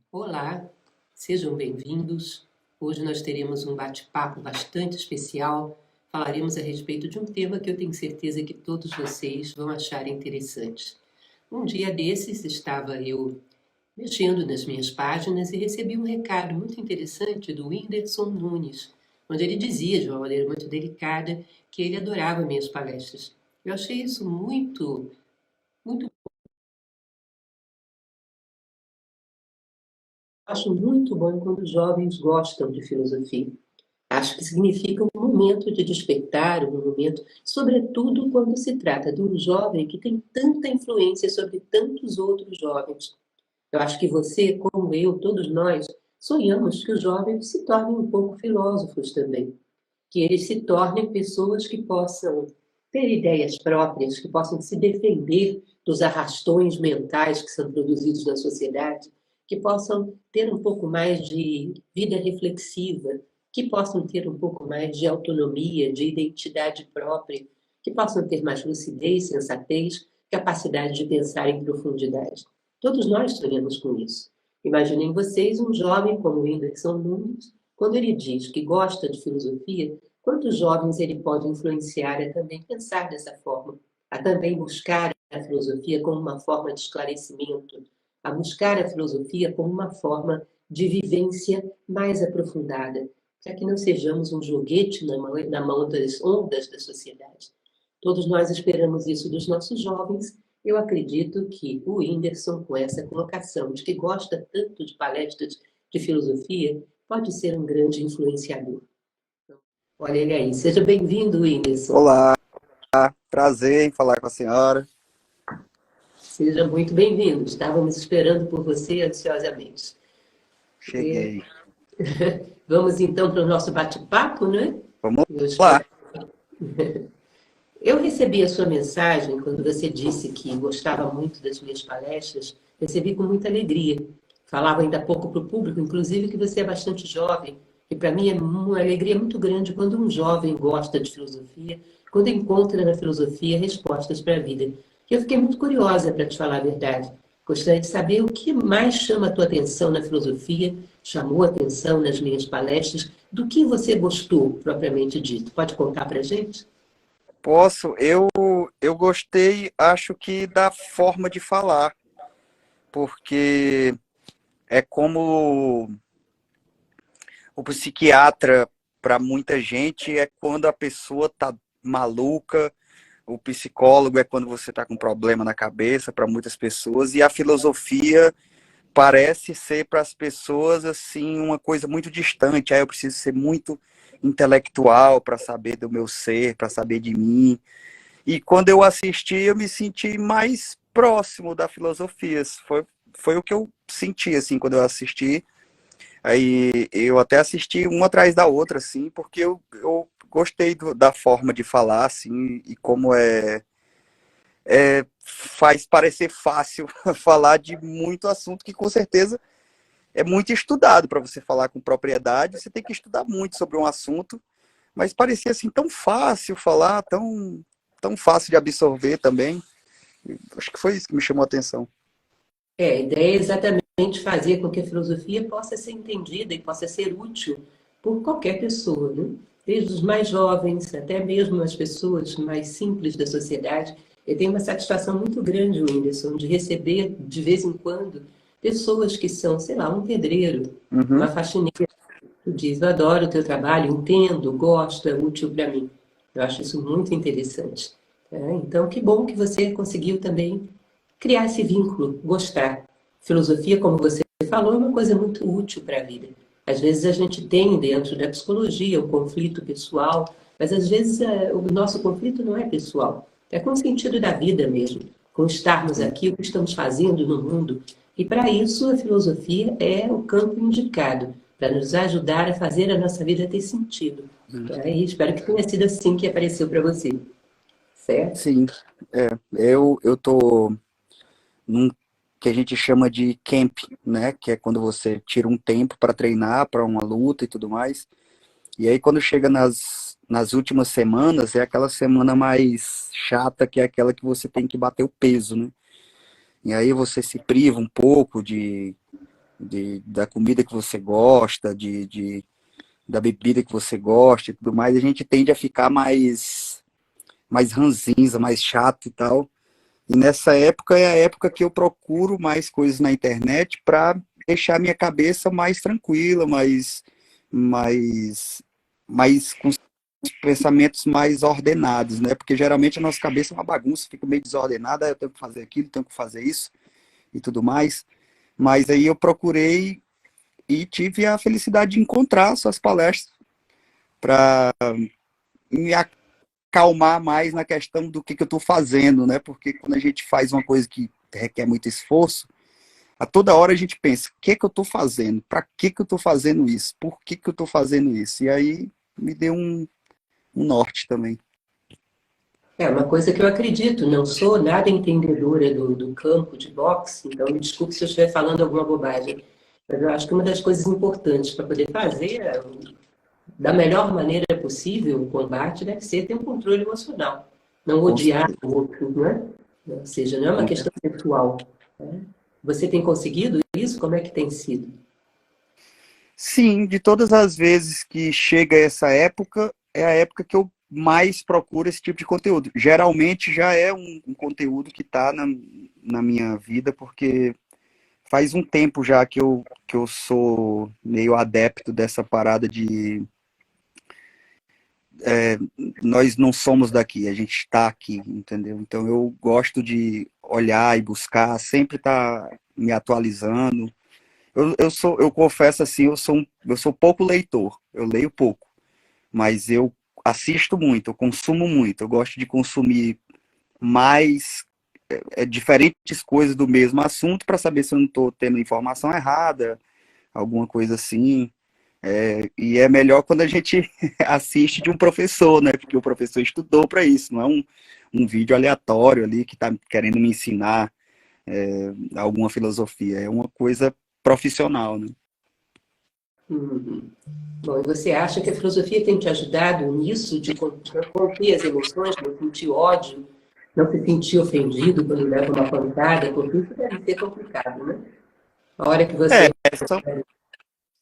Olá, sejam bem-vindos. Hoje nós teremos um bate-papo bastante especial. Falaremos a respeito de um tema que eu tenho certeza que todos vocês vão achar interessante. Um dia desses estava eu mexendo nas minhas páginas e recebi um recado muito interessante do Whindersson Nunes, onde ele dizia, de uma maneira muito delicada, que ele adorava minhas palestras. Eu achei isso muito Acho muito bom quando os jovens gostam de filosofia. Acho que significa um momento de despertar, um momento, sobretudo quando se trata de um jovem que tem tanta influência sobre tantos outros jovens. Eu acho que você, como eu, todos nós, sonhamos que os jovens se tornem um pouco filósofos também, que eles se tornem pessoas que possam ter ideias próprias, que possam se defender dos arrastões mentais que são produzidos na sociedade, que possam ter um pouco mais de vida reflexiva, que possam ter um pouco mais de autonomia, de identidade própria, que possam ter mais lucidez, sensatez, capacidade de pensar em profundidade. Todos nós sonhamos com isso. Imaginem vocês um jovem como o Whindersson Nunes, quando ele diz que gosta de filosofia, quantos jovens ele pode influenciar a também pensar dessa forma, a também buscar a filosofia como uma forma de esclarecimento, a buscar a filosofia como uma forma de vivência mais aprofundada, para que não sejamos um joguete na mão das ondas da sociedade. Todos nós esperamos isso dos nossos jovens. Eu acredito que o Whindersson, com essa colocação de que gosta tanto de palestras de filosofia, pode ser um grande influenciador. Olha ele aí. Seja bem-vindo, Whindersson. Olá, prazer em falar com a senhora. Seja muito bem-vindo. Estávamos esperando por você ansiosamente. E Cheguei. vamos então para o nosso bate-papo, né? Vamos Eu espero. lá. Eu recebi a sua mensagem quando você disse que gostava muito das minhas palestras. Recebi com muita alegria. Falava ainda há pouco para o público, inclusive, que você é bastante jovem. E para mim é uma alegria muito grande quando um jovem gosta de filosofia, quando encontra na filosofia respostas para a vida. E eu fiquei muito curiosa, para te falar a verdade. Gostaria de saber o que mais chama a tua atenção na filosofia, chamou a atenção nas minhas palestras, do que você gostou, propriamente dito. Pode contar para a gente? Posso? Eu gostei, acho que da forma de falar, porque é como o psiquiatra, para muita gente, é quando a pessoa tá maluca, o psicólogo é quando você tá com problema na cabeça, para muitas pessoas, e a filosofia parece ser para as pessoas assim uma coisa muito distante. Aí eu preciso ser muito intelectual para saber do meu ser, para saber de mim. E quando eu assisti, eu me senti mais próximo da filosofia. Foi o que eu senti assim quando eu assisti. Aí eu até assisti uma atrás da outra, assim, porque eu gostei da forma de falar, assim, e como faz parecer fácil falar de muito assunto que com certeza é muito estudado para você falar com propriedade, você tem que estudar muito sobre um assunto, mas parecia assim tão fácil falar, tão fácil de absorver também. Acho que foi isso que me chamou a atenção. A ideia é exatamente fazer com que a filosofia possa ser entendida e possa ser útil por qualquer pessoa, né? Desde os mais jovens até mesmo as pessoas mais simples da sociedade. Eu tenho uma satisfação muito grande, Whindersson, de receber de vez em quando pessoas que são, sei lá, um pedreiro, uma Uhum. faxineira, que diz, eu adoro o teu trabalho, entendo, gosto, é útil para mim. Eu acho isso muito interessante. Então, que bom que você conseguiu também criar esse vínculo, gostar. Filosofia, como você falou, é uma coisa muito útil para a vida. Às vezes a gente tem dentro da psicologia um conflito pessoal, mas às vezes o nosso conflito não é pessoal, é com o sentido da vida mesmo, com estarmos Sim. aqui, o que estamos fazendo no mundo. E para isso a filosofia é o campo indicado, para nos ajudar a fazer a nossa vida ter sentido. E espero que tenha sido assim que apareceu para você, certo? Sim. Eu tô num que a gente chama de camp, né? Que é quando você tira um tempo para treinar para uma luta e tudo mais. E aí, quando chega nas últimas semanas, é aquela semana mais chata, que é aquela que você tem que bater o peso, né? E aí você se priva um pouco da comida que você gosta, da bebida que você gosta e tudo mais, a gente tende a ficar mais ranzinza, mais chato e tal. E nessa época é a época que eu procuro mais coisas na internet para deixar minha cabeça mais tranquila, mais, mais com os pensamentos mais ordenados, né? Porque geralmente a nossa cabeça é uma bagunça, fica meio desordenada, eu tenho que fazer aquilo, tenho que fazer isso e tudo mais. Mas aí eu procurei e tive a felicidade de encontrar suas palestras para me acalmar mais na questão do que eu estou fazendo, né? Porque quando a gente faz uma coisa que requer muito esforço, a toda hora a gente pensa, o que é que eu estou fazendo? Para que eu estou fazendo isso? Por que eu estou fazendo isso? E aí me deu um norte também. É uma coisa que eu acredito, não sou nada entendedora do campo de boxe, então me desculpe se eu estiver falando alguma bobagem, mas eu acho que uma das coisas importantes para poder fazer da melhor maneira possível o combate deve ser ter um controle emocional, não Com odiar certeza. o outro, não é? Ou seja, não é uma Com questão sexual. Né? Você tem conseguido isso? Como é que tem sido? Sim, de todas as vezes que chega essa época, é a época que eu mais procuro esse tipo de conteúdo. Geralmente já é um conteúdo que está na minha vida, porque faz um tempo já que eu sou meio adepto dessa parada de nós não somos daqui, a gente está aqui, entendeu? Então eu gosto de olhar e buscar, sempre estar me atualizando. Eu confesso assim, eu sou pouco leitor, eu leio pouco, mas eu assisto muito, eu consumo muito, eu gosto de consumir mais diferentes coisas do mesmo assunto para saber se eu não estou tendo informação errada, alguma coisa assim. E é melhor quando a gente assiste de um professor, né? Porque o professor estudou para isso, não é um vídeo aleatório ali que está querendo me ensinar alguma filosofia, é uma coisa profissional, né? Uhum. Bom, e você acha que a filosofia tem te ajudado nisso, de conter as emoções, não sentir ódio, não se sentir ofendido quando leva uma pancada, porque isso deve ser complicado, né? A hora que É, você.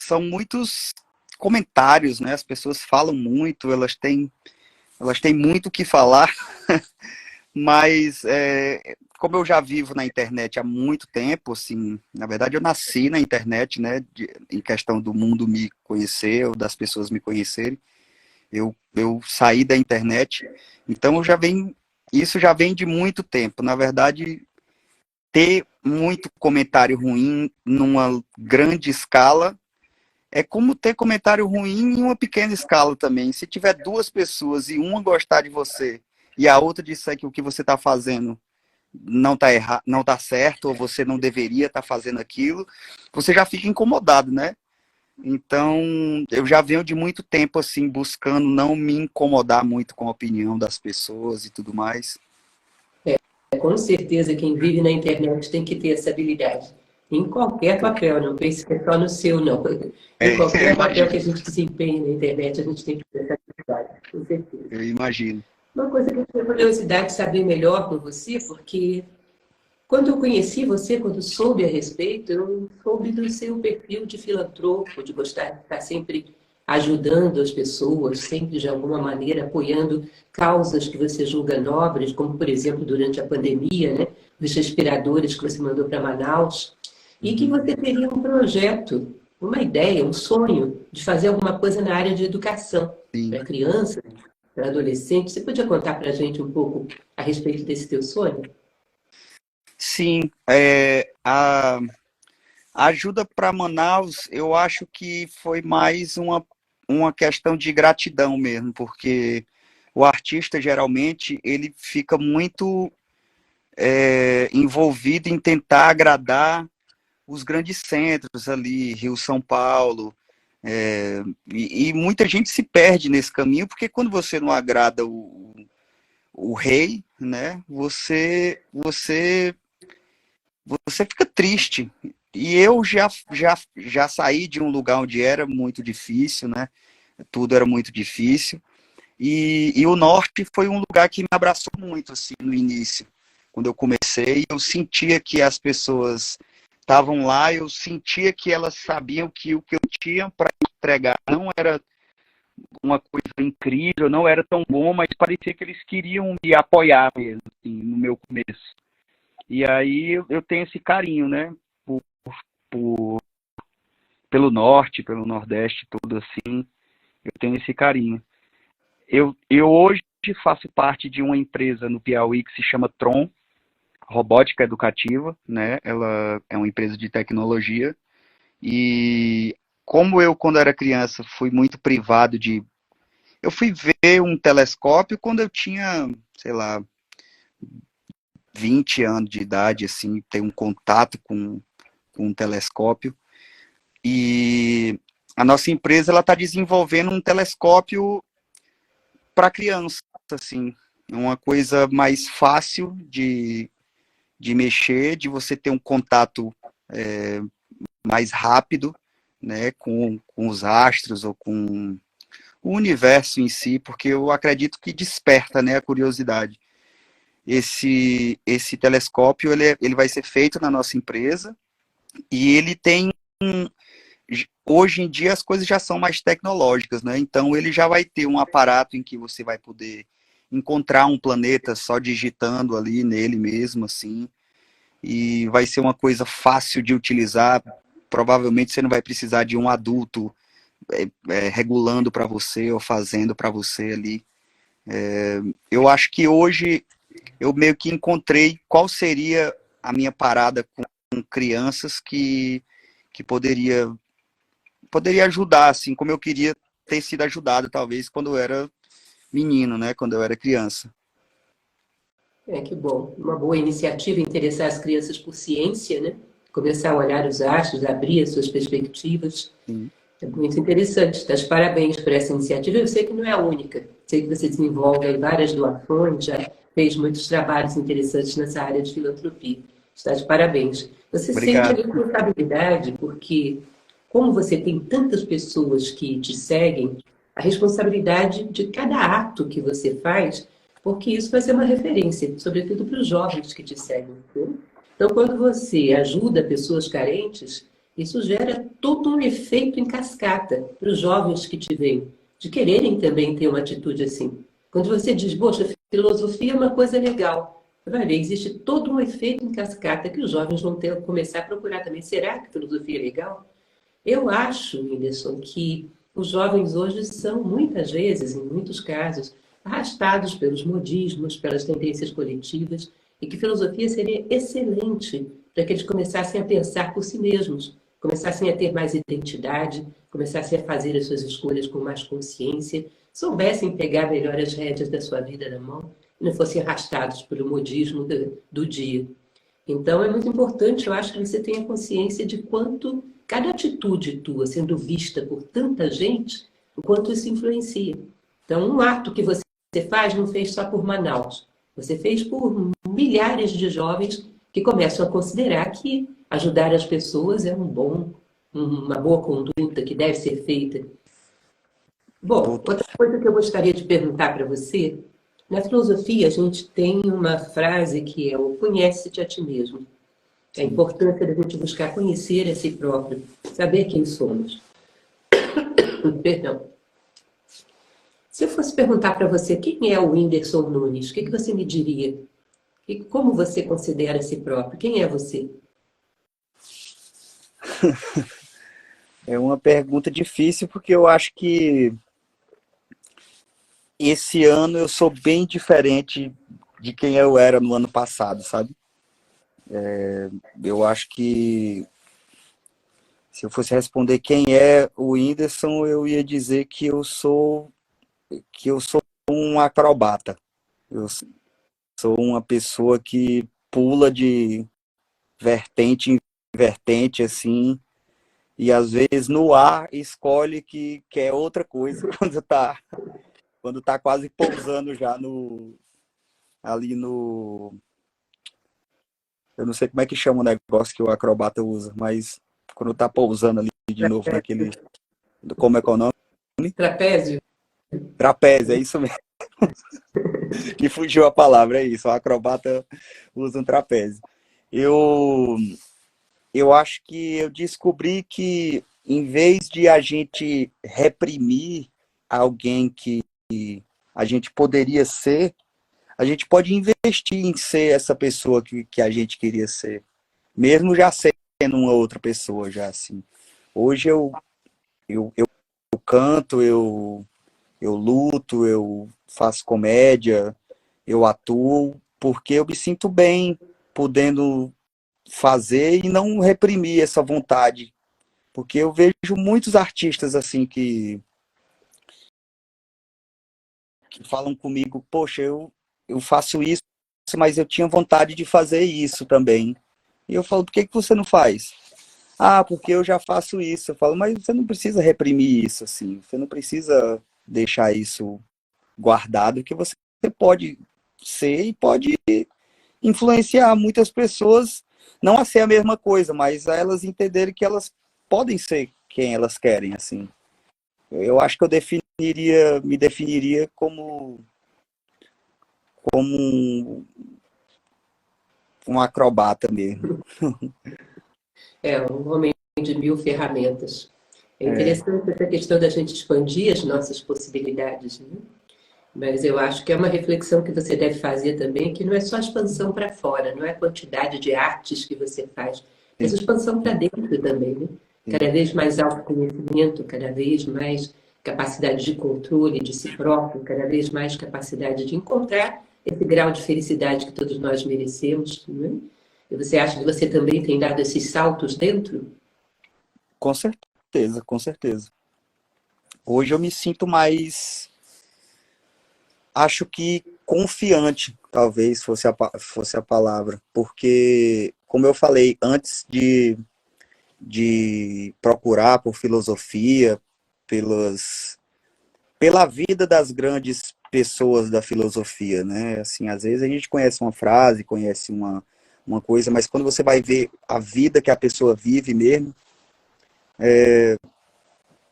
são muitos comentários, né? As pessoas falam muito, elas têm muito o que falar, mas como eu já vivo na internet há muito tempo, assim, na verdade eu nasci na internet, né? Em questão do mundo me conhecer, ou das pessoas me conhecerem, eu saí da internet, então isso já vem de muito tempo. Na verdade, ter muito comentário ruim numa grande escala é como ter comentário ruim em uma pequena escala também. Se tiver duas pessoas e uma gostar de você e a outra disser que o que você está fazendo não está errado, não está certo, ou você não deveria estar fazendo aquilo, você já fica incomodado, né? Então, eu já venho de muito tempo assim buscando não me incomodar muito com a opinião das pessoas e tudo mais. Com certeza, quem vive na internet tem que ter essa habilidade. Em qualquer papel, não pense que é só no seu, não. Em Eu qualquer papel que imagino, a gente desempenhe na internet, a gente tem que ter essa habilidade, com certeza. eu imagino. Uma coisa que eu tenho curiosidade de saber melhor com você, porque quando eu conheci você, quando soube a respeito, eu soube do seu perfil de filantropo, de gostar de estar sempre ajudando as pessoas, sempre de alguma maneira apoiando causas que você julga nobres, como por exemplo durante a pandemia, né, os respiradores que você mandou para Manaus, e que Uhum. você teria um projeto, uma ideia, um sonho de fazer alguma coisa na área de educação Sim, para crianças, para adolescentes. Você podia contar para a gente um pouco a respeito desse teu sonho? sim, a ajuda para Manaus, eu acho que foi mais uma questão de gratidão mesmo, porque o artista geralmente ele fica muito envolvido em tentar agradar os grandes centros ali, Rio, São Paulo, e muita gente se perde nesse caminho, porque quando você não agrada o rei, né, você fica triste. E eu já saí de um lugar onde era muito difícil, né? Tudo era muito difícil. E o norte foi um lugar que me abraçou muito, assim, no início. Quando eu comecei, eu sentia que as pessoas estavam lá, eu sentia que elas sabiam que o que eu tinha para entregar não era uma coisa incrível, não era tão bom, mas parecia que eles queriam me apoiar mesmo, assim, no meu começo. E aí eu tenho esse carinho, né, por, por, pelo norte, pelo nordeste, tudo assim, eu tenho esse carinho. Eu hoje faço parte de uma empresa no Piauí que se chama Tron, Robótica Educativa, né? Ela é uma empresa de tecnologia. E como eu, quando era criança, fui muito privado de. Eu fui ver um telescópio quando eu tinha, sei lá, 20 anos de idade, assim, ter um contato com um telescópio. E a nossa empresa ela está desenvolvendo um telescópio para criança, assim, uma coisa mais fácil de mexer, de você ter um contato mais rápido, né, com os astros ou com o universo em si, porque eu acredito que desperta, né, a curiosidade. Esse telescópio ele vai ser feito na nossa empresa e ele tem hoje em dia as coisas já são mais tecnológicas, né? Então ele já vai ter um aparato em que você vai poder encontrar um planeta só digitando ali nele mesmo, assim, e vai ser uma coisa fácil de utilizar. Provavelmente você não vai precisar de um adulto regulando para você ou fazendo para você ali. Eu acho que hoje eu meio que encontrei qual seria a minha parada com crianças que poderia ajudar, assim, como eu queria ter sido ajudado, talvez, quando eu era menino, né? Quando eu era criança. Que bom. Uma boa iniciativa interessar as crianças por ciência, né? Começar a olhar os astros, abrir as suas perspectivas. Sim. É muito interessante. Está de parabéns por essa iniciativa. Eu sei que não é a única. Sei que você desenvolve aí várias doações, já fez muitos trabalhos interessantes nessa área de filantropia. Está de parabéns. Você sente a Obrigado. responsabilidade porque, como você tem tantas pessoas que te seguem, a responsabilidade de cada ato que você faz, porque isso vai ser uma referência, sobretudo para os jovens que te seguem, né? Então, quando você ajuda pessoas carentes, isso gera todo um efeito em cascata para os jovens que te veem, de quererem também ter uma atitude assim. Quando você diz, poxa, filosofia é uma coisa legal, vai ver, existe todo um efeito em cascata que os jovens vão ter, começar a procurar também. Será que filosofia é legal? Eu acho, Whindersson, que os jovens hoje são, muitas vezes, em muitos casos, arrastados pelos modismos, pelas tendências coletivas, e que filosofia seria excelente para que eles começassem a pensar por si mesmos, começassem a ter mais identidade, começassem a fazer as suas escolhas com mais consciência, soubessem pegar melhor as rédeas da sua vida na mão e não fossem arrastados pelo modismo do dia. Então, é muito importante, eu acho, que você tenha consciência de quanto cada atitude tua, sendo vista por tanta gente, o quanto isso influencia. Então, um ato que você faz não fez só por Manaus. Você fez por milhares de jovens que começam a considerar que ajudar as pessoas é uma boa conduta que deve ser feita. Bom, outra coisa que eu gostaria de perguntar para você, na filosofia a gente tem uma frase que é o conhece-te a ti mesmo. A importância da gente buscar conhecer a si próprio, saber quem somos. Perdão. Se eu fosse perguntar para você quem é o Whindersson Nunes, o que você me diria? Como você considera a si próprio? Quem é você? É uma pergunta difícil porque eu acho que esse ano eu sou bem diferente de quem eu era no ano passado, sabe? Eu acho que se eu fosse responder quem é o Whindersson, eu ia dizer que eu sou um acrobata. Eu sou uma pessoa que pula de vertente em vertente, assim, e às vezes no ar escolhe que quer outra coisa quando tá quase pousando já ali no. Eu não sei como é que chama o negócio que o acrobata usa, mas quando tá pousando ali de novo naquele. Como é que é o nome? Trapézio? Trapézio, é isso mesmo. Que fugiu a palavra, é isso. O acrobata usa um trapézio. Eu, eu acho que eu descobri que, em vez de a gente reprimir alguém que a gente poderia ser, a gente pode investir em ser essa pessoa que a gente queria ser, mesmo já sendo uma outra pessoa, já assim. Hoje eu canto, eu luto, eu faço comédia, eu atuo, porque eu me sinto bem podendo fazer e não reprimir essa vontade. Porque eu vejo muitos artistas assim que falam comigo, poxa, eu faço isso, mas eu tinha vontade de fazer isso também. E eu falo, por que você não faz? Ah, porque eu já faço isso. Eu falo, mas você não precisa reprimir isso assim, você não precisa deixar isso guardado, que você pode ser e pode influenciar muitas pessoas, não a ser a mesma coisa, mas a elas entenderem que elas podem ser quem elas querem, assim. Eu acho que me definiria como um acrobata mesmo. É um homem de mil ferramentas. É É, interessante essa questão da gente expandir as nossas possibilidades, né? Mas eu acho que é uma reflexão que você deve fazer também, que não é só expansão para fora, não é a quantidade de artes que você faz, mas sim, expansão para dentro também, né? sim. Cada vez mais autoconhecimento, cada vez mais capacidade de controle de si próprio, cada vez mais capacidade de encontrar esse grau de felicidade que todos nós merecemos, né? E você acha que você também tem dado esses saltos dentro? Com certeza, com certeza. Hoje eu me sinto mais, acho que confiante, talvez fosse a palavra, porque, como eu falei, antes de procurar por filosofia, pelas, pela vida das grandes pessoas da filosofia, né? Assim, às vezes a gente conhece uma frase, conhece uma coisa, mas quando você vai ver a vida que a pessoa vive mesmo,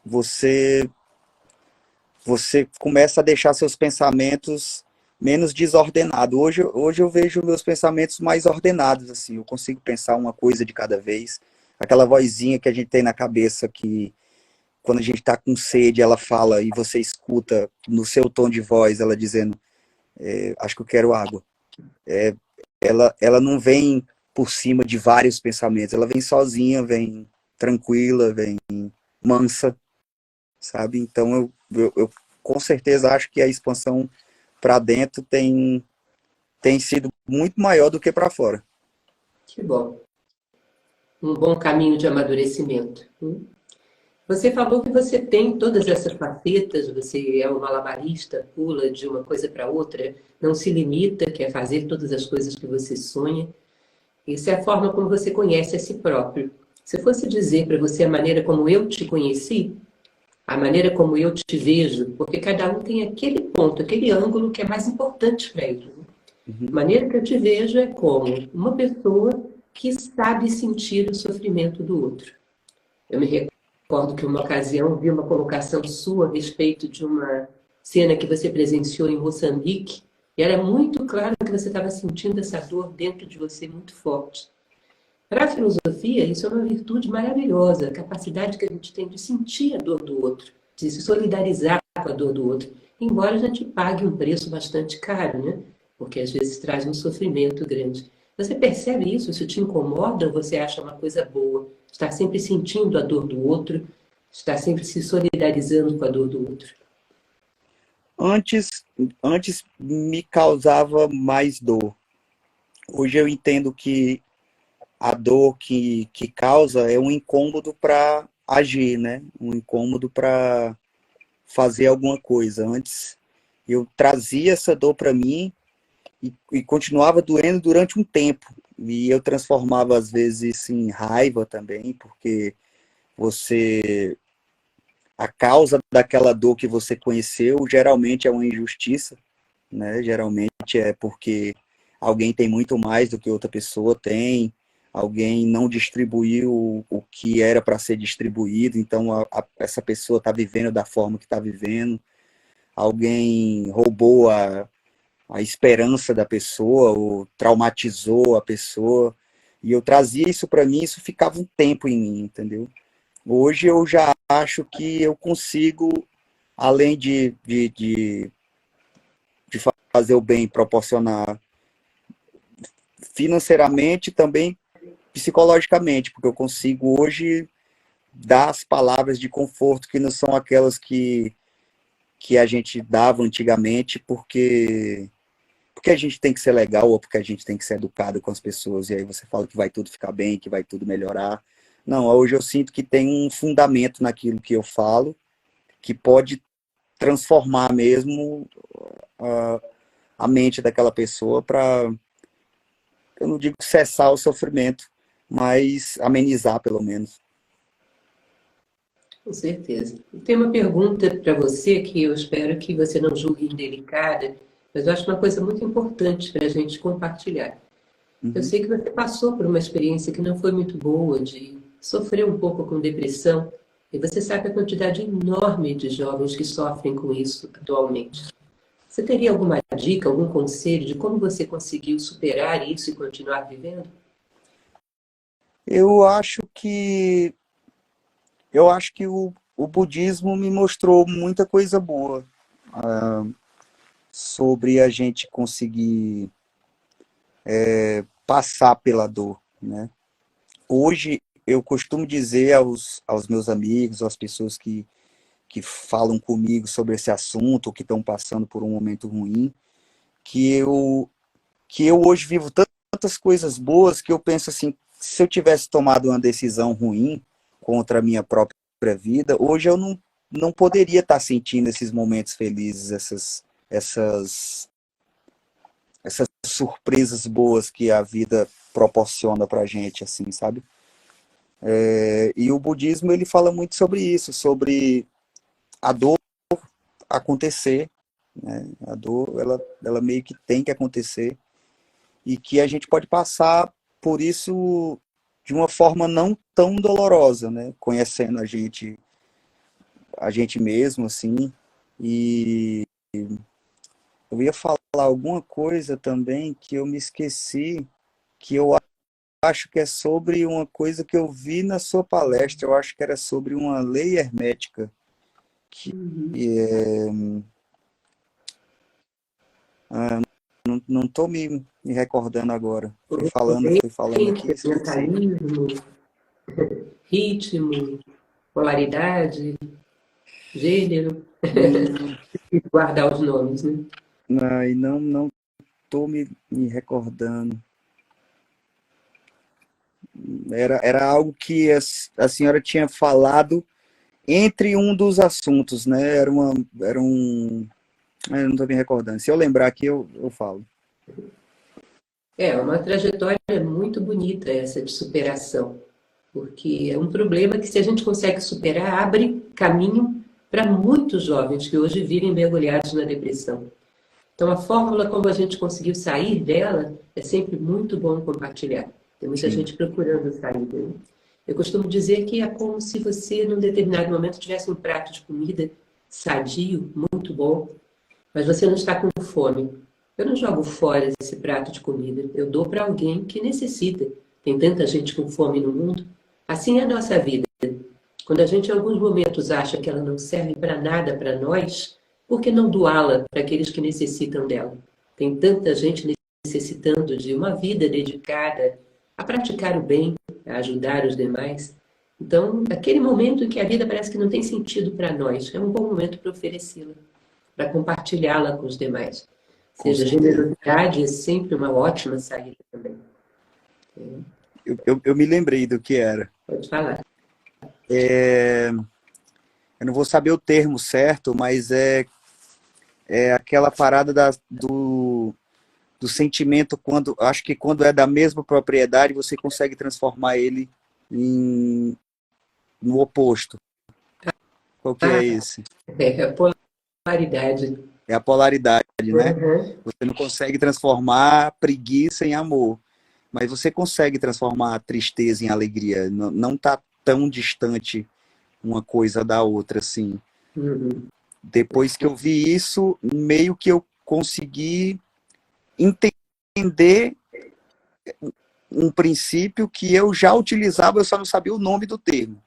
você você começa a deixar seus pensamentos menos desordenados. Hoje eu vejo meus pensamentos mais ordenados, assim, eu consigo pensar uma coisa de cada vez. Aquela vozinha que a gente tem na cabeça que quando a gente está com sede, ela fala e você escuta no seu tom de voz ela dizendo, acho que eu quero água. Ela não vem por cima de vários pensamentos, ela vem sozinha, vem tranquila, vem mansa, sabe? Então eu com certeza acho que a expansão para dentro tem sido muito maior do que para fora. Que bom. Um bom caminho de amadurecimento. Você falou que você tem todas essas facetas, você é um malabarista, pula de uma coisa para outra, não se limita, quer fazer todas as coisas que você sonha. Isso é a forma como você conhece a si próprio. Se eu fosse dizer para você a maneira como eu te conheci, a maneira como eu te vejo, porque cada um tem aquele ponto, aquele ângulo que é mais importante para ele. A Uhum. maneira que eu te vejo é como uma pessoa que sabe sentir o sofrimento do outro. Eu me recordo que uma ocasião vi uma colocação sua a respeito de uma cena que você presenciou em Moçambique, e era muito claro que você estava sentindo essa dor dentro de você muito forte. Para a filosofia, isso é uma virtude maravilhosa, a capacidade que a gente tem de sentir a dor do outro, de se solidarizar com a dor do outro, embora a gente pague um preço bastante caro, né? Porque às vezes traz um sofrimento grande. Você percebe isso? Isso te incomoda ou você acha uma coisa boa? Estar sempre sentindo a dor do outro, estar sempre se solidarizando com a dor do outro. Antes, antes me causava mais dor. Hoje eu entendo que a dor que causa é um incômodo para agir, né? Um incômodo para fazer alguma coisa. Antes eu trazia essa dor para mim e continuava doendo durante um tempo. E eu transformava às vezes em raiva também, porque você a causa daquela dor que você conheceu geralmente é uma injustiça, né? Geralmente é porque alguém tem muito mais do que outra pessoa tem, alguém não distribuiu o que era para ser distribuído, então essa pessoa está vivendo da forma que está vivendo, alguém roubou a esperança da pessoa, ou traumatizou a pessoa. E eu trazia isso para mim, isso ficava um tempo em mim, entendeu? Hoje eu já acho que eu consigo, além de fazer o bem, proporcionar financeiramente, também psicologicamente, porque eu consigo hoje dar as palavras de conforto que não são aquelas que a gente dava antigamente, porque a gente tem que ser legal ou porque a gente tem que ser educado com as pessoas, e aí você fala que vai tudo ficar bem, que vai tudo melhorar. Não, hoje eu sinto que tem um fundamento naquilo que eu falo, que pode transformar mesmo a mente daquela pessoa para, eu não digo cessar o sofrimento, mas amenizar pelo menos. Com certeza. Tem uma pergunta para você que eu espero que você não julgue indelicada, mas eu acho uma coisa muito importante para a gente compartilhar. Eu Uhum. sei que você passou por uma experiência que não foi muito boa, de sofrer um pouco com depressão, e você sabe a quantidade enorme de jovens que sofrem com isso atualmente. Você teria alguma dica, algum conselho de como você conseguiu superar isso e continuar vivendo? Eu acho que o budismo me mostrou muita coisa boa sobre a gente conseguir passar pela dor, né? Hoje eu costumo dizer aos meus amigos, às pessoas que falam comigo sobre esse assunto, ou que estão passando por um momento ruim, que eu hoje vivo tantas coisas boas que eu penso assim, se eu tivesse tomado uma decisão ruim contra a minha própria vida, hoje eu não poderia estar sentindo esses momentos felizes, essas surpresas boas que a vida proporciona pra gente, assim, sabe? E o budismo, ele fala muito sobre isso, sobre a dor acontecer, né? A dor, ela meio que tem que acontecer, e que a gente pode passar por isso de uma forma não tão dolorosa, né? Conhecendo a gente mesmo, assim. E eu ia falar alguma coisa também que eu me esqueci, que eu acho que é sobre uma coisa que eu vi na sua palestra. Eu acho que era sobre uma lei hermética, que Uhum. é, não estou me recordando agora. Fui falando aqui e esqueci. Mentalismo, ritmo, polaridade, gênero, Hum, e guardar os nomes, né? e não estou me recordando. Era algo que a senhora tinha falado entre um dos assuntos, né? Era um. Eu não estou me recordando. Se eu lembrar aqui, eu falo. É uma trajetória muito bonita essa de superação, porque é um problema que, se a gente consegue superar, abre caminho para muitos jovens que hoje vivem mergulhados na depressão. Então, a fórmula como a gente conseguiu sair dela é sempre muito bom compartilhar. Tem muita Sim, gente procurando saída, né? Eu costumo dizer que é como se você, num determinado momento, tivesse um prato de comida sadio, muito bom, mas você não está com fome. Eu não jogo fora esse prato de comida, eu dou para alguém que necessita. Tem tanta gente com fome no mundo. Assim é a nossa vida. Quando a gente, em alguns momentos, acha que ela não serve para nada para nós, por que não doá-la para aqueles que necessitam dela? Tem tanta gente necessitando de uma vida dedicada a praticar o bem, a ajudar os demais. Então, aquele momento em que a vida parece que não tem sentido para nós, é um bom momento para oferecê-la, para compartilhá-la com os demais. Ou com seja, certeza. generosidade é sempre uma ótima saída também. Eu me lembrei do que era. Pode falar. Eu não vou saber o termo certo, mas é aquela parada do sentimento, quando acho que quando é da mesma propriedade, você consegue transformar ele no oposto. Qual que é Ah, esse? é a polaridade. É a polaridade, né? Uhum. Você não consegue transformar preguiça em amor, mas você consegue transformar a tristeza em alegria. Não tá tão distante uma coisa da outra, assim. Uhum. Depois que eu vi isso, meio que eu consegui entender um princípio que eu já utilizava, eu só não sabia o nome do termo.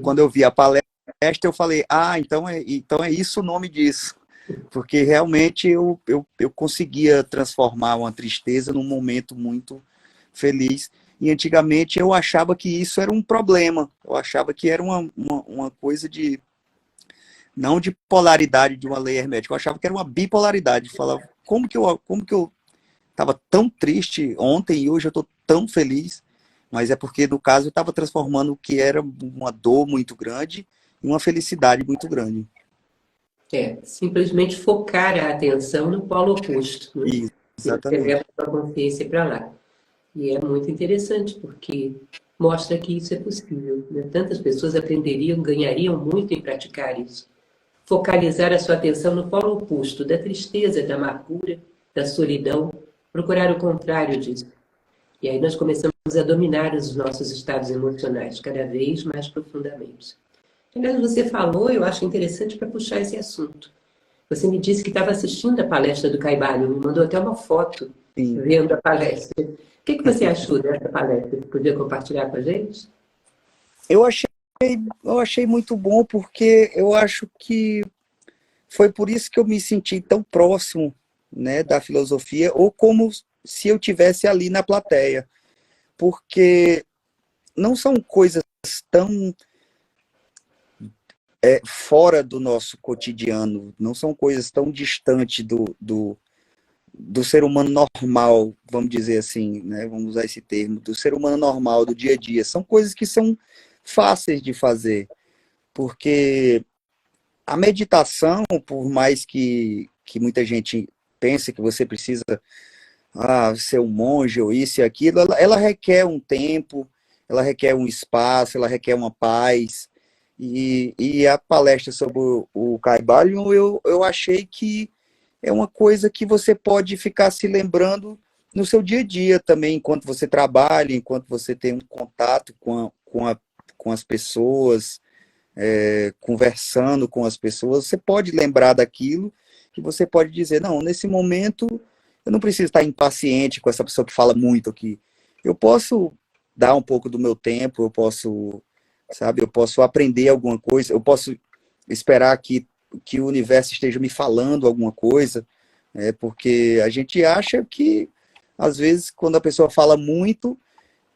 Quando eu vi a palestra, eu falei, então é isso o nome disso. Porque realmente eu conseguia transformar uma tristeza num momento muito feliz. E antigamente eu achava que isso era um problema. Eu achava que era uma coisa de... Não de polaridade de uma lei hermética. Eu achava que era uma bipolaridade. Eu falava, como que eu estava tão triste ontem e hoje eu estou tão feliz? Mas é porque, no caso, eu estava transformando o que era uma dor muito grande em uma felicidade muito grande. Simplesmente focar a atenção no polo oposto, né? Isso, E você leva exatamente. a sua consciência para lá. E é muito interessante, porque mostra que isso é possível, né? Tantas pessoas aprenderiam, ganhariam muito em praticar isso. Focalizar a sua atenção no polo oposto, da tristeza, da amargura, da solidão, procurar o contrário disso. E aí nós começamos a dominar os nossos estados emocionais cada vez mais profundamente. Aliás, você falou, eu acho interessante para puxar esse assunto. Você me disse que estava assistindo a palestra do Caibalion, me mandou até uma foto Sim. vendo a palestra. O que você achou dessa palestra? Você podia compartilhar com a gente? Eu achei muito bom, porque eu acho que foi por isso que eu me senti tão próximo, né, da filosofia, ou como se eu tivesse ali na plateia. Porque não são coisas tão fora do nosso cotidiano, não são coisas tão distantes do ser humano normal, vamos dizer assim, né? Vamos usar esse termo, do ser humano normal, do dia a dia. São coisas que são fáceis de fazer, porque a meditação, por mais que muita gente pense que você precisa ser um monge ou isso e aquilo, ela requer um tempo, ela requer um espaço, ela requer uma paz. E a palestra sobre o Caibalion, eu achei que é uma coisa que você pode ficar se lembrando no seu dia a dia também, enquanto você trabalha, enquanto você tem um contato com as pessoas, conversando com as pessoas, você pode lembrar daquilo e você pode dizer, não, nesse momento eu não preciso estar impaciente com essa pessoa que fala muito aqui. Eu posso dar um pouco do meu tempo, eu posso, sabe, eu posso aprender alguma coisa, eu posso esperar que o universo esteja me falando alguma coisa, porque a gente acha que, às vezes, quando a pessoa fala muito,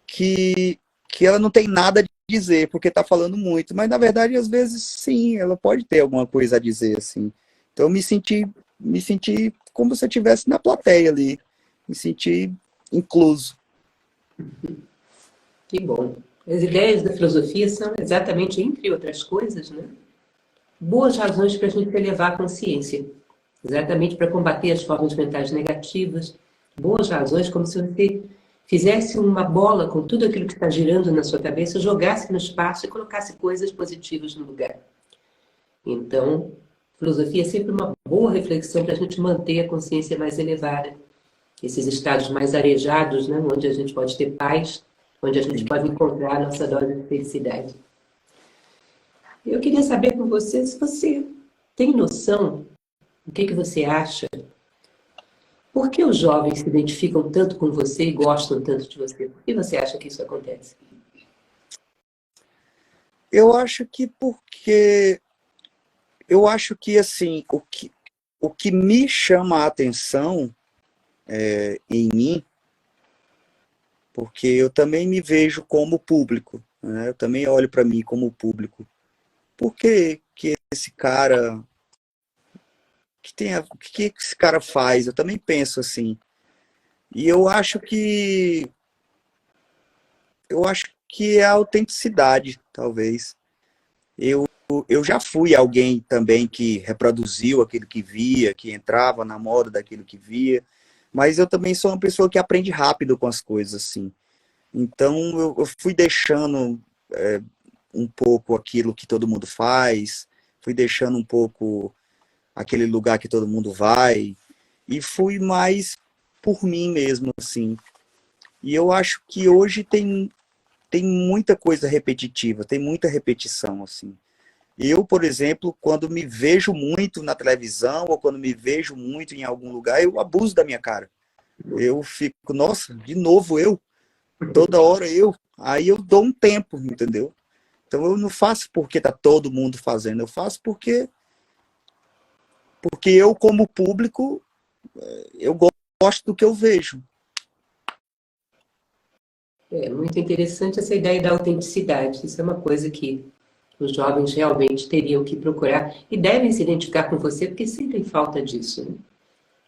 que ela não tem nada a dizer, porque está falando muito, mas, na verdade, às vezes, sim, ela pode ter alguma coisa a dizer, assim. Então, eu me senti como se eu estivesse na plateia ali, me senti incluso. Que bom. As ideias da filosofia são exatamente, entre outras coisas, né, boas razões para a gente elevar a consciência, exatamente para combater as formas mentais negativas, boas razões, como se você fizesse uma bola com tudo aquilo que está girando na sua cabeça, jogasse no espaço e colocasse coisas positivas no lugar. Então, filosofia é sempre uma boa reflexão para a gente manter a consciência mais elevada, esses estados mais arejados, né, onde a gente pode ter paz, onde a gente pode encontrar a nossa dose de felicidade. Eu queria saber com você se você tem noção do que você acha. Por que os jovens se identificam tanto com você e gostam tanto de você? Por que você acha que isso acontece? Eu acho que assim, o que me chama a atenção em mim, porque eu também me vejo como público, né? Eu também olho para mim como público. Por que esse cara, o que esse cara faz? Eu também penso assim. E eu acho que é a autenticidade, talvez. Eu, eu já fui alguém também que reproduziu aquilo que via, que entrava na moda daquilo que via, mas eu também sou uma pessoa que aprende rápido com as coisas, assim. Então eu fui deixando um pouco aquilo que todo mundo faz, fui deixando um pouco aquele lugar que todo mundo vai, e fui mais por mim mesmo, assim. E eu acho que hoje tem muita coisa repetitiva, tem muita repetição, assim. Eu, por exemplo, quando me vejo muito na televisão ou quando me vejo muito em algum lugar, eu abuso da minha cara. Eu fico, nossa, de novo eu, toda hora eu. Aí eu dou um tempo, entendeu? Então eu não faço porque tá todo mundo fazendo, eu faço porque eu, como público, eu gosto do que eu vejo. É muito interessante essa ideia da autenticidade. Isso é uma coisa que os jovens realmente teriam que procurar e devem se identificar com você, porque sentem falta disso, né?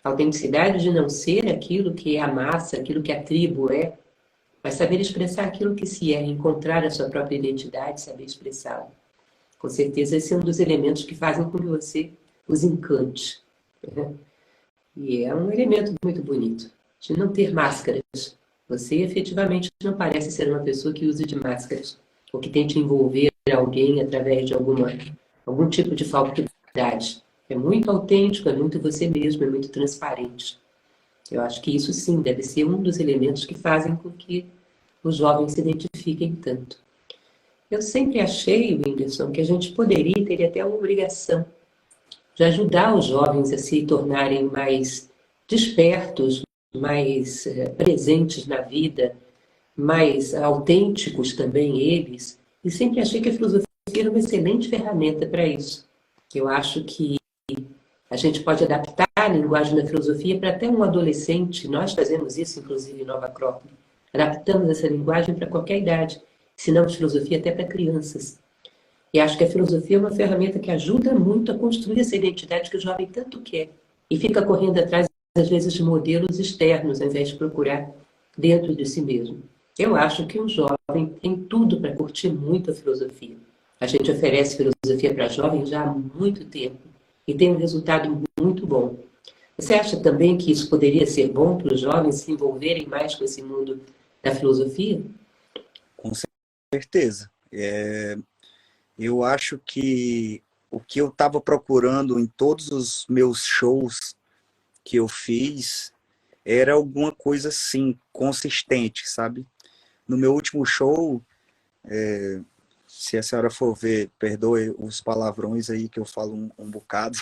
A autenticidade de não ser aquilo que é a massa, aquilo que a tribo é, mas saber expressar aquilo que se é, encontrar a sua própria identidade, saber expressá-la. Com certeza esse é um dos elementos que fazem com que você os encante, né? E é um elemento muito bonito, de não ter máscaras. Você efetivamente não parece ser uma pessoa que use de máscaras, ou que tente envolver alguém através de algum tipo de falsidade. É muito autêntico, é muito você mesmo, é muito transparente. Eu acho que isso sim deve ser um dos elementos que fazem com que os jovens se identifiquem tanto. Eu sempre achei, Whindersson, que a gente poderia e teria até uma obrigação de ajudar os jovens a se tornarem mais despertos, mais presentes na vida, mais autênticos também eles. E sempre achei que a filosofia era uma excelente ferramenta para isso. Eu acho que a gente pode adaptar a linguagem da filosofia para até um adolescente. Nós fazemos isso, inclusive, em Nova Acrópole. Adaptamos essa linguagem para qualquer idade. Ensinamos filosofia até para crianças. E acho que a filosofia é uma ferramenta que ajuda muito a construir essa identidade que o jovem tanto quer. E fica correndo atrás, às vezes, de modelos externos, ao invés de procurar dentro de si mesmo. Eu acho que um jovem tem tudo para curtir muito a filosofia. A gente oferece filosofia para jovens já há muito tempo e tem um resultado muito bom. Você acha também que isso poderia ser bom para os jovens se envolverem mais com esse mundo da filosofia? Com certeza. Eu acho que o que eu estava procurando em todos os meus shows que eu fiz era alguma coisa assim, consistente, sabe? No meu último show, se a senhora for ver, perdoe os palavrões aí que eu falo um bocado,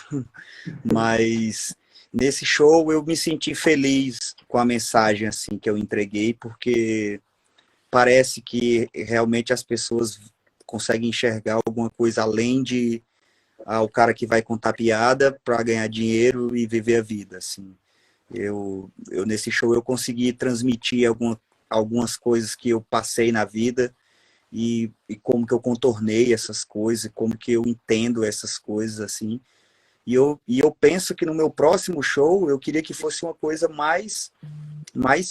mas nesse show eu me senti feliz com a mensagem assim que eu entreguei, porque parece que realmente as pessoas conseguem enxergar alguma coisa além de o cara que vai contar piada para ganhar dinheiro e viver a vida, assim. Eu nesse show eu consegui transmitir algumas coisas que eu passei na vida e como que eu contornei essas coisas, como que eu entendo essas coisas, assim. E eu penso que no meu próximo show eu queria que fosse uma coisa mais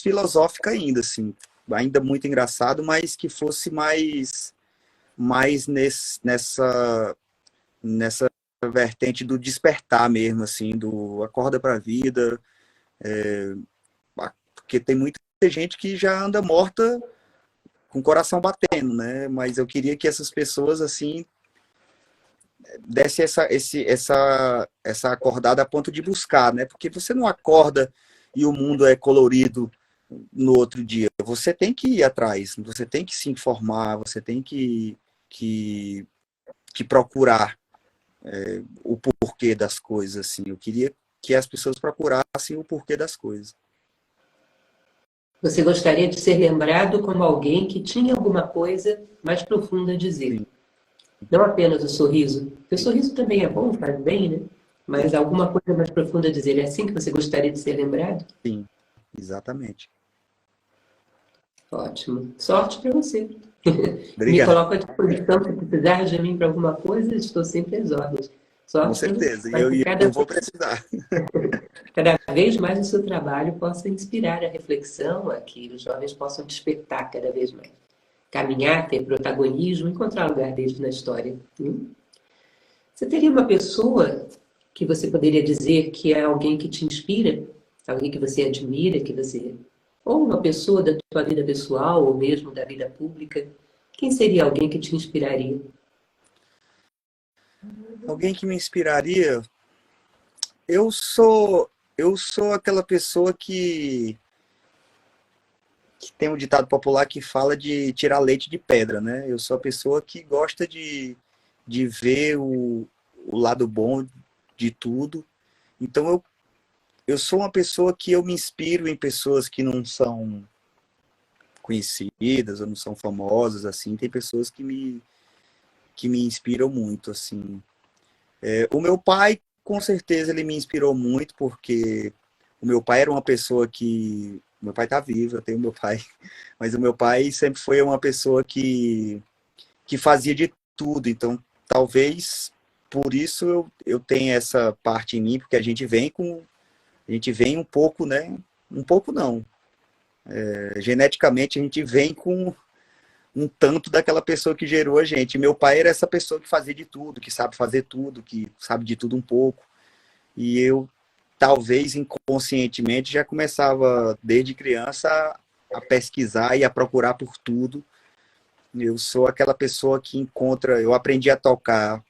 filosófica ainda, assim. Ainda muito engraçado, mas que fosse mais nessa vertente do despertar mesmo, assim, do acorda para a vida, porque tem muita gente que já anda morta com o coração batendo, né? Mas eu queria que essas pessoas, assim, desse essa acordada a ponto de buscar, né? Porque você não acorda e o mundo é colorido no outro dia. Você tem que ir atrás, você tem que se informar, você tem que, que procurar o porquê das coisas, assim. Eu queria que as pessoas procurassem o porquê das coisas. Você gostaria de ser lembrado como alguém que tinha alguma coisa mais profunda a dizer. Sim, Não apenas o sorriso. Porque o sorriso também é bom, faz bem, né? Mas alguma coisa mais profunda a dizer. É assim que você gostaria de ser lembrado? sim, exatamente. Ótimo. Sorte para você. Me Obrigado, coloco à disposição se precisar de mim para alguma coisa, estou sempre às ordens. com Sorte para você. certeza. E Para eu, que eu vou precisar. cada vez mais o seu trabalho possa inspirar a reflexão, a que os jovens possam despertar cada vez mais. Caminhar, ter protagonismo, encontrar lugar deles na história. Você teria uma pessoa que você poderia dizer que é alguém que te inspira? Alguém que você admira, que você... Ou uma pessoa da tua vida pessoal, ou mesmo da vida pública? Quem seria alguém que te inspiraria? Alguém que me inspiraria, eu sou aquela pessoa que tem um ditado popular que fala de tirar leite de pedra, né? Eu sou a pessoa que gosta de ver o lado bom de tudo. Então eu sou uma pessoa que eu me inspiro em pessoas que não são conhecidas ou não são famosas, assim. Tem pessoas que me inspiram muito, assim. O meu pai, com certeza, ele me inspirou muito, porque o meu pai era uma pessoa que... Meu pai tá vivo, eu tenho meu pai. Mas o meu pai sempre foi uma pessoa que fazia de tudo. Então, talvez por isso eu tenha essa parte em mim, porque a gente vem um pouco, né? Um pouco não. Geneticamente a gente vem com um tanto daquela pessoa que gerou a gente. Meu pai era essa pessoa que fazia de tudo, que sabe fazer tudo, que sabe de tudo um pouco. E eu, talvez inconscientemente, já começava desde criança a pesquisar e a procurar por tudo. Eu sou aquela pessoa que encontra. Eu aprendi a tocar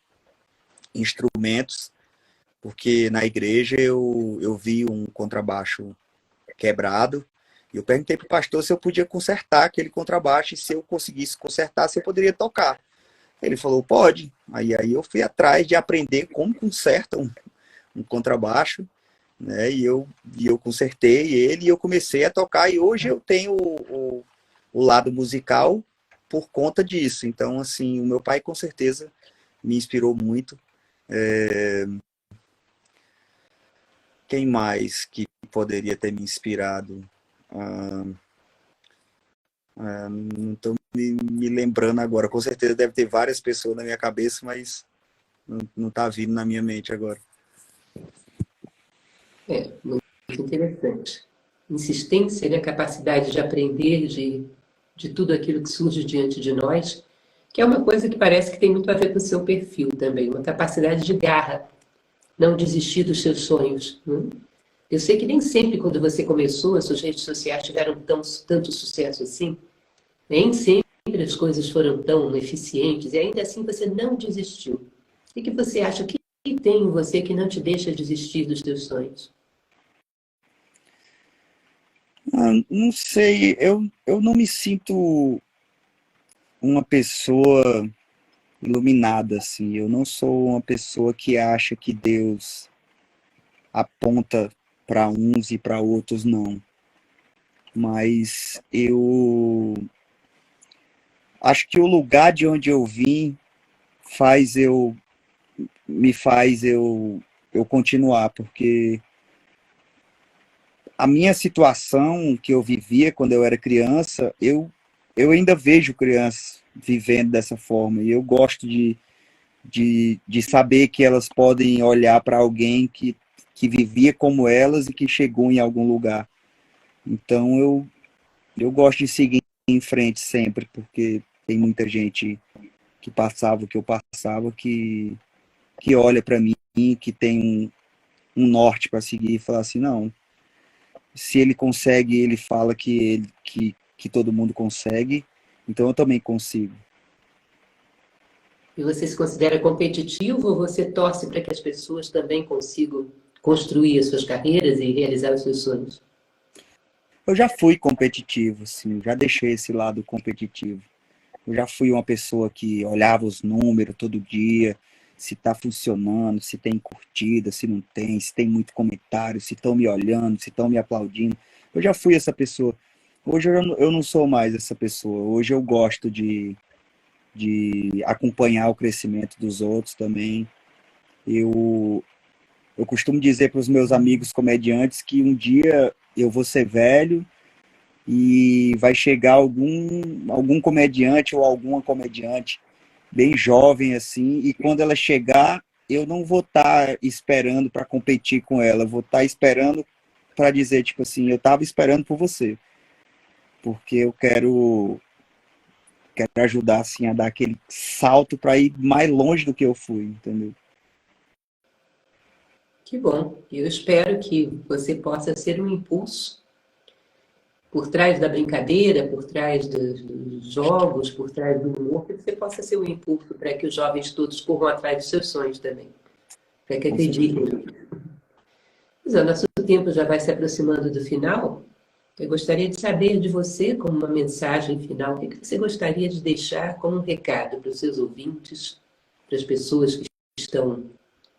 instrumentos, porque na igreja eu vi um contrabaixo quebrado. E eu perguntei para o pastor se eu podia consertar aquele contrabaixo e se eu conseguisse consertar, se eu poderia tocar. Ele falou, pode. Aí eu fui atrás de aprender como conserta um contrabaixo, né? E eu consertei ele e eu comecei a tocar. E hoje eu tenho o lado musical por conta disso. Então, assim, o meu pai com certeza me inspirou muito. Quem mais que poderia ter me inspirado? Ah, não estou me lembrando agora. Com certeza deve ter várias pessoas na minha cabeça, mas não está vindo na minha mente agora. Muito interessante. Insistência, né? Capacidade de aprender de tudo aquilo que surge diante de nós, que é uma coisa que parece que tem muito a ver com o seu perfil também, uma capacidade de garra, não desistir dos seus sonhos. Né? Eu sei que nem sempre, quando você começou, as suas redes sociais tiveram tanto sucesso assim, nem sempre as coisas foram tão eficientes, e ainda assim você não desistiu. O que você acha? O que tem em você que não te deixa desistir dos seus sonhos? Não sei, eu não me sinto uma pessoa iluminada, assim. Eu não sou uma pessoa que acha que Deus aponta para uns e para outros, não. Mas eu acho que o lugar de onde eu vim faz eu me faz eu continuar, porque a minha situação que eu vivia quando eu era criança, eu ainda vejo crianças vivendo dessa forma e eu gosto de saber que elas podem olhar para alguém que vivia como elas e que chegou em algum lugar. Então eu gosto de seguir em frente sempre, porque tem muita gente que passava o que eu passava que olha para mim, que tem um norte para seguir e falar assim, não, se ele consegue, ele fala que todo mundo consegue, então eu também consigo. E você se considera competitivo ou você torce para que as pessoas também consigam construir as suas carreiras e realizar os seus sonhos? Eu já fui competitivo, assim, já deixei esse lado competitivo. Eu já fui uma pessoa que olhava os números todo dia, se está funcionando, se tem curtida, se não tem, se tem muito comentário, se estão me olhando, se estão me aplaudindo. Eu já fui essa pessoa. Hoje eu não sou mais essa pessoa. Hoje eu gosto de acompanhar o crescimento dos outros também. Eu, eu costumo dizer para os meus amigos comediantes que um dia eu vou ser velho e vai chegar algum comediante ou alguma comediante bem jovem assim, e quando ela chegar, eu não vou estar esperando para competir com ela, vou estar esperando para dizer, tipo assim, eu estava esperando por você, porque eu quero ajudar assim a dar aquele salto para ir mais longe do que eu fui, entendeu? Que bom. Eu espero que você possa ser um impulso por trás da brincadeira, por trás dos jogos, por trás do humor, que você possa ser um impulso para que os jovens todos corram atrás dos seus sonhos também, para que Com certeza. acreditem. Mas o nosso tempo já vai se aproximando do final. Eu gostaria de saber de você, como uma mensagem final, o que você gostaria de deixar como um recado para os seus ouvintes, para as pessoas que estão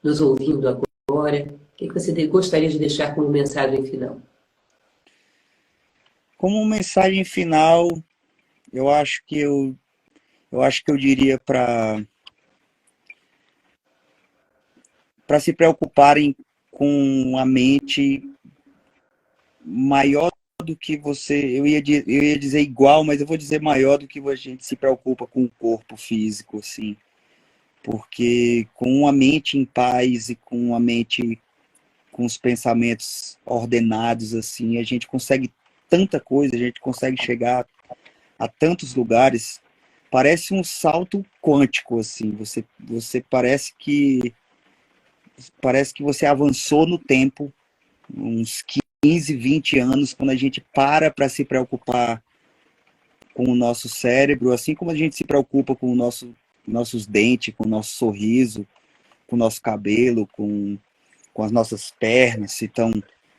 nos ouvindo agora. O que você gostaria de deixar como mensagem final? Como mensagem final, eu acho que eu diria para se preocuparem com a mente maior do que você, eu ia dizer igual, mas eu vou dizer maior do que a gente se preocupa com o corpo físico, assim, porque com uma mente em paz e com uma mente com os pensamentos ordenados, assim, a gente consegue tanta coisa, a gente consegue chegar a tantos lugares. Parece um salto quântico, assim. Você parece que você avançou no tempo, uns 15, 20 anos, quando a gente para se preocupar com o nosso cérebro, assim como a gente se preocupa com nossos dentes, com o nosso sorriso, com o nosso cabelo, com as nossas pernas, se estão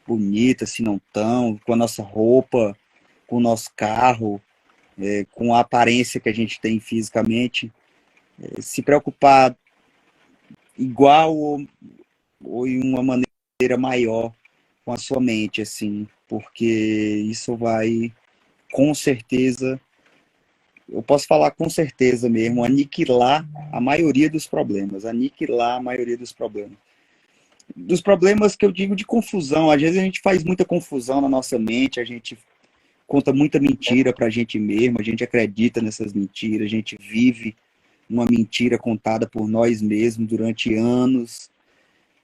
bonitas, se não estão, com a nossa roupa, com o nosso carro, com a aparência que a gente tem fisicamente. Se preocupar igual ou em uma maneira maior com a sua mente, assim, porque isso vai, com certeza, eu posso falar com certeza mesmo, aniquilar a maioria dos problemas, aniquilar a maioria dos problemas. Dos problemas que eu digo de confusão, às vezes a gente faz muita confusão na nossa mente, a gente conta muita mentira pra gente mesmo, a gente acredita nessas mentiras, a gente vive uma mentira contada por nós mesmos durante anos.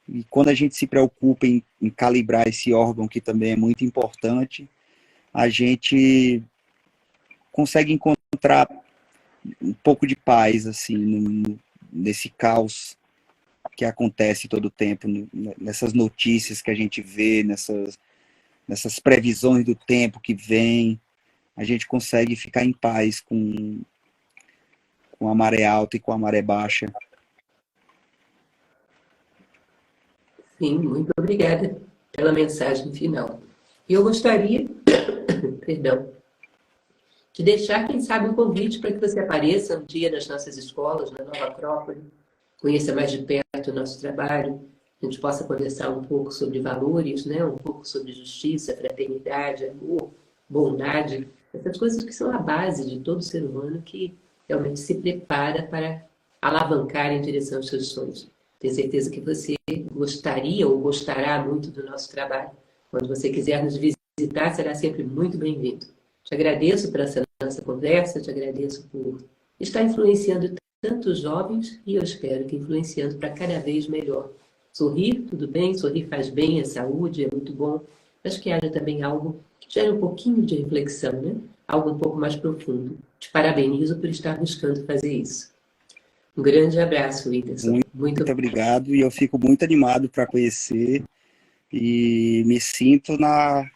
E quando a gente se preocupa em calibrar esse órgão, que também é muito importante, a gente consegue encontrar um pouco de paz, assim, nesse caos que acontece todo o tempo, nessas notícias que a gente vê, nessas previsões do tempo que vem, a gente consegue ficar em paz com a maré alta e com a maré baixa. Sim, muito obrigada pela mensagem final. E eu gostaria, perdão, de deixar, quem sabe, um convite para que você apareça um dia nas nossas escolas, na Nova Acrópole, conheça mais de perto o nosso trabalho, a gente possa conversar um pouco sobre valores, né? Um pouco sobre justiça, fraternidade, amor, bondade, essas coisas que são a base de todo ser humano que realmente se prepara para alavancar em direção aos seus sonhos. Tenho certeza que você gostaria ou gostará muito do nosso trabalho. Quando você quiser nos visitar, será sempre muito bem-vindo. Te agradeço por essa nossa conversa, te agradeço por estar influenciando tantos jovens e eu espero que influenciando para cada vez melhor. Sorrir, tudo bem, sorrir faz bem à saúde, é muito bom, mas que haja também algo que gere um pouquinho de reflexão, né? Algo um pouco mais profundo. Te parabenizo por estar buscando fazer isso. Um grande abraço, Whindersson. Muito, Muito muito obrigado e eu fico muito animado para conhecer e me sinto na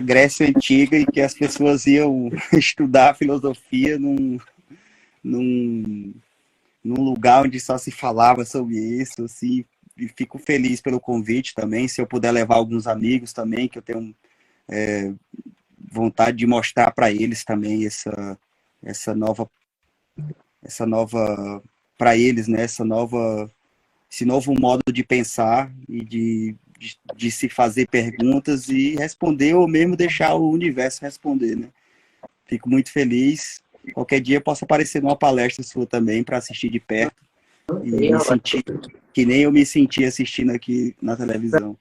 Grécia Antiga e que as pessoas iam estudar filosofia num, num lugar onde só se falava sobre isso, assim, e fico feliz pelo convite também, se eu puder levar alguns amigos também, que eu tenho vontade de mostrar para eles também essa nova para eles, né, esse novo modo de pensar e de se fazer perguntas e responder ou mesmo deixar o universo responder, né? Fico muito feliz. Qualquer dia eu posso aparecer numa palestra sua também para assistir de perto e me sentir que nem eu me senti assistindo aqui na televisão.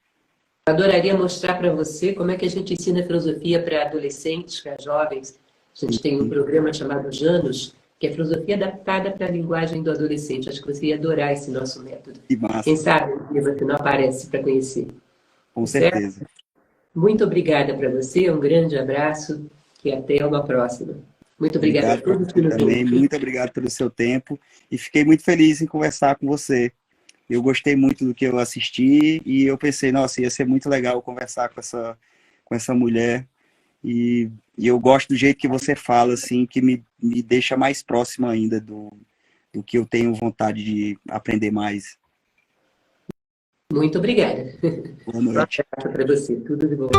Adoraria mostrar para você como é que a gente ensina filosofia para adolescentes, para jovens. A gente tem um programa chamado Janos, que é filosofia adaptada para a linguagem do adolescente. Acho que você ia adorar esse nosso método. Que massa. Quem sabe você não aparece para conhecer. Com certo? certeza. Muito obrigada para você, um grande abraço e até uma próxima. Muito obrigada a Obrigado para todos que você nos também. ouviram. Muito obrigado pelo seu tempo e fiquei muito feliz em conversar com você. Eu gostei muito do que eu assisti e eu pensei, nossa, ia ser muito legal conversar com essa mulher. E eu gosto do jeito que você fala, assim, que me deixa mais próximo ainda do que eu tenho vontade de aprender mais. Muito obrigada. Boa Um noite. abraço para você. Tudo de bom.